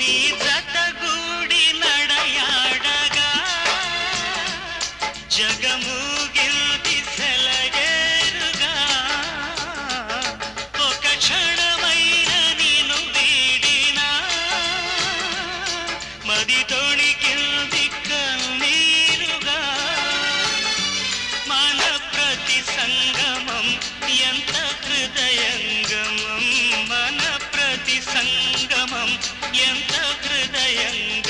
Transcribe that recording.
నీ జతగూడి నడయాడగా జగమూగిల్ది సెలయేరుగా ఒక క్షణమైన నిన్ను వీడినా మది తొణికిల్ది కన్నీరుగా మన ప్రతి సంగమం ఎంత హృదయంగమం మన ప్రతి సంగమం ఎంత హృదయంగమం